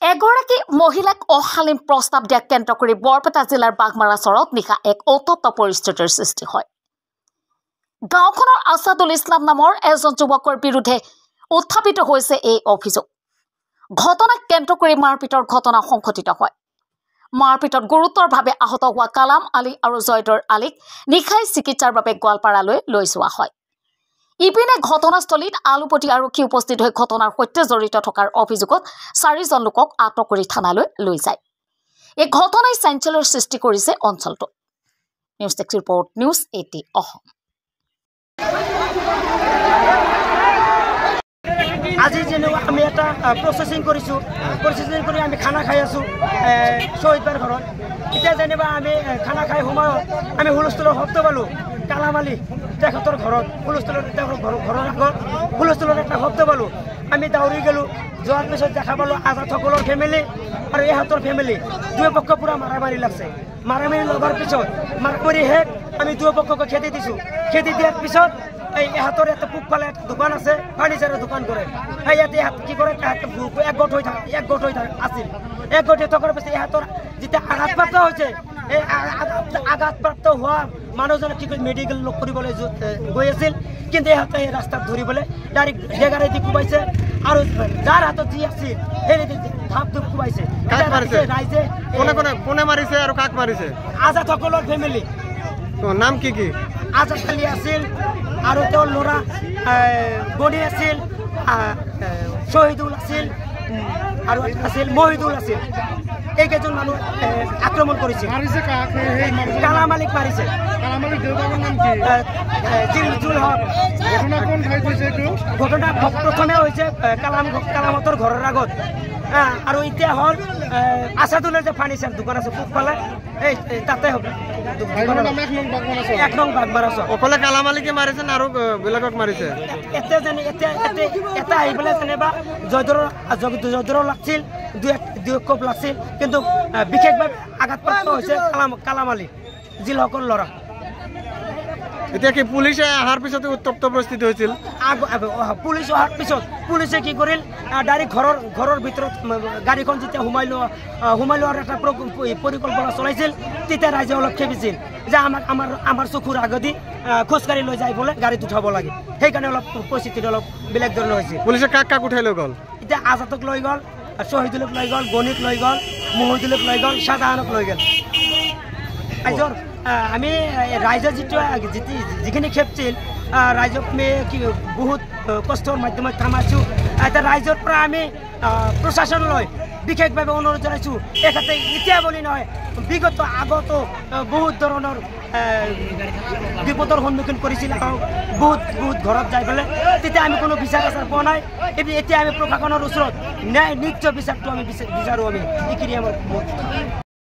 এগৰাকী মহিলাক অশালীন প্ৰস্তাৱ দিয়াক কেন্দ্ৰ কৰি বৰপেটা জিলাৰ বাগমাৰা চৰত নিশা এক উত্তপ্ত পৰিস্থিতিৰ সৃষ্টি হয়। গাঁওখনৰ আছাদুল ইছলাম নামৰ এজন যুৱকৰ বিৰুদ্ধে উত্থাপিত হৈছে এই অভিযোগ। ঘটনাক কেন্দ্ৰ কৰি মাৰপিটৰ ঘটনা সংঘটিত হয়। মাৰপিটত গুৰুতৰভাৱে আহত হোৱা কালাম আলী আৰু জয়দৰ আলীক নিশাই চিকিৎসাৰ বাবে গোৱালপাৰালৈ লৈ যোৱা হয়। ইপিনে ঘটনাস্থলীত আলুপতি আৰক্ষী উপস্থিত হৈ ঘটনাৰ সৈতে জড়িত থকাৰ অভিযোগত 4জন লোকক আটক কৰি থানালৈ লৈ যায়। এই ঘটনাই চাঞ্চল্যৰ সৃষ্টি কৰিছে অঞ্চলটোত। News desk report, news 18 Assam. আজি যেনেকুৱা আমি এটা প্ৰচেছিং কৰিছোঁ, প্ৰচেছিং কৰি আমি খানা খাই আছোঁ শ্বহীদবাৰ ঘৰত। এতিয়া যেনিবা আমি খানা খাই সময়ত আমি হুলস্থুলৰ শব্দ পালোঁ। কালাম আলী তেখেতৰ ঘৰত হুলস্থুলৰ ঘৰৰ আগত হুলস্থুলৰ এটা শব্দ পালোঁ। আমি দাউৰি গ'লোঁ। যোৱাৰ পিছত দেখা পালোঁ আজাদসকলৰ ফেমিলি আৰু ইহঁতৰ ফেমিলি দুই পক্ষ পূৰা মাৰামাৰি লাগছে। মাৰামাৰি লগাৰ পিছত মাৰামাৰি শেষ, আমি দুই পক্ষকে খেদি দিছোঁ। খেদি দিয়াৰ পিছত এই ইহঁতৰ এটা পূবফালে এটা দোকান আছে, ফাৰ্নিচাৰৰ দোকান কৰে। সেই ইয়াতে কি কৰে, একগোট হৈ আছিল। একগোট হৈ থকাৰ পিছত ইহঁতৰ যেতিয়া আঘাতপ্ৰাপ্ত হৈছে, এই আঘাতপ্ৰাপ্ত হোৱা মানুহজনে কি কৰি মেডিকেল লগ কৰিবলৈ গৈ আছিল, কিন্তু ইহঁতে এই ৰাস্তাত ধৰিবলৈ ডাইৰেক্ট ডেগাৰেদি কোবাইছে আৰু যাৰ হাতত যি আছিল সেই ধাপ ধুপ কোবাইছে। ৰাইজে কোনে মাৰিছে আৰু কাক মাৰিছে? আজাদসকলৰ ফেমিলি। নাম কি কি? আজাদ আলী আছিল আৰু তেওঁৰ ল'ৰা গণি আছিল, শ্বহীদুল আছিল আৰু আছিল মহিদুল আছিল। এইকেইজন মানুহ আক্ৰমণ কৰিছিল। কালাম আলীক মাৰিছে। ঘটনা প্ৰথমে হৈছে কালামতৰ ঘৰৰ আগত, আৰু এতিয়া হ'ল আছাদুলৰ যে ফাৰ্নিচাৰ দোকান আছে পূবফালে, এই তাতে হ'ব। 1 নং বাগমাৰা চৰ। অকলে কালাম আলীকে মাৰিছে আৰু বেলেগক মাৰিছে? এটা আহি পেলাই যেনিবা জয়দৰৰ লাগছিল, দুই কোপ লাগছিল, কিন্তু বিশেষভাৱে আঘাতপ্ৰাপ্ত হৈছে কালাম আলী যিসকল ল'ৰা। এতিয়া কি পুলিচে অহাৰ পিছতে উত্তপ্ত পৰিস্থিতি হৈছিল? পুলিচ অহাৰ পিছত পুলিচে কি কৰিল, ডাইৰেক্ট ঘৰৰ ভিতৰত গাড়ীখন যেতিয়া সোমাই লোৱাৰ এটা পৰিকল্পনা চলাইছিল। তেতিয়া ৰাইজে অলপ খেপিছিল যে আমাৰ চকুৰ আগেদি খোজকাঢ়ি লৈ যাই বোলে গাড়ীত উঠাব লাগে। সেইকাৰণে অলপ পৰিস্থিতিটো অলপ বেলেগ ধৰণৰ হৈছিল। পুলিচে কাক উঠাই লৈ গ'ল? এতিয়া আজাদক লৈ গ'ল, শ্বহীদুলক লৈ গ'ল, গণিক লৈ গ'ল, মহিদুলক লৈ গ'ল, শ্বাহজাহানক লৈ গ'ল। ৰাইজৰ আমি ৰাইজৰ যিখিনি খেপছিল, ৰাইজক আমি বহুত কষ্টৰ মাধ্যমত কামাইছোঁ। এতিয়া ৰাইজৰ পৰা আমি প্ৰশাসনলৈ বিশেষভাৱে অনুৰোধ জনাইছোঁ। এখেতে এতিয়া বুলি নহয়, বিগত আগতো বহুত ধৰণৰ বিপদৰ সন্মুখীন কৰিছিল। বহুত ঘৰত যাই পেলাই তেতিয়া আমি কোনো বিচাৰ আচাৰ পোৱা নাই। এতিয়া আমি প্ৰশাসনৰ ওচৰত ন্যায় নিশ্চয় বিচাৰটো আমি বিচাৰোঁ। আমি এইখিনি আমাৰ